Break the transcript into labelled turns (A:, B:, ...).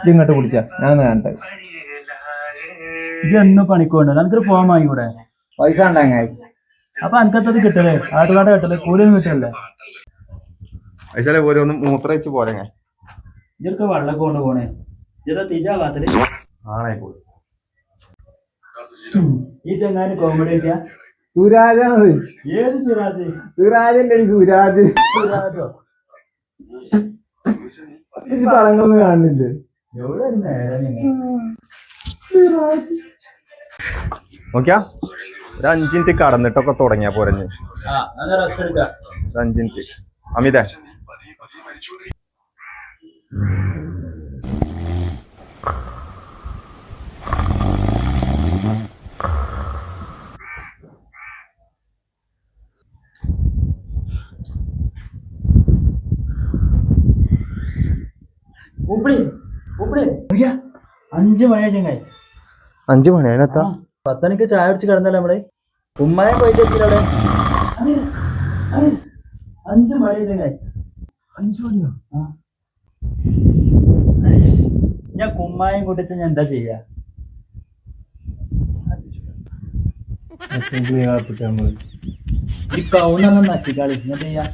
A: ഇങ്ങോട്ട് കുടിച്ച ഞാൻ കാണട്ടെ.
B: ഇതൊന്നും പണിക്കോണ്ട് നമുക്കൊരു ഫോം വാങ്ങിക്കൂടെ?
A: പൈസ ഉണ്ടായി
B: അപ്പൊ എനിക്കത്തത് കിട്ടലേ ആട്ടുകാട് കിട്ടല്ലേ കൂലിയൊന്നും കിട്ടല്ലേ?
A: പൈസ പോലെ ഒന്ന് മൂത്രയിച്ച് പോലെ
B: ഇതൊക്കെ വെള്ളമൊക്കെ കൊണ്ട് പോണേ ഇതാ തിജാവാത്തല്
A: ആണായി പോയി.
B: ഈ ചെങ്ങാന് കോമഡി ആയിട്ടാ.
A: സുരാജാണ്.
B: ഏത് സുരാജ്?
A: സുരാജല്ലേ സുരാജ്.
B: സുരാജോ?
A: പടങ്ങളൊന്നും കാണുന്നില്ലേ?
B: എവിടെ
A: നോക്കിയാ ഒരു 5 മിനിറ്റ് കടന്നിട്ടൊക്കെ തുടങ്ങിയാ പോരഞ്ഞ്. ഒരു 5 മിനിറ്റ് അമിത
B: ഉപ്പിളി 5 മണിയാ ചെങ്ങായി.
A: 5 മണി അതിനെത്താ
B: 10 മണിക്ക് ചായ കുടിച്ച് കിടന്നല്ലേ നമ്മള്. ഉമ്മായെ പോയിച്ചവിടെ 5 മണിയാ ചെങ്ങായി.
A: 5 മണിയോ?
B: ഞാൻ കുമ്മായം കൂട്ടിച്ച് ഞാൻ എന്താ ചെയ്യാ? ഈ കൗണൊന്നും നക്കിക്കാളി എന്താ ചെയ്യാ?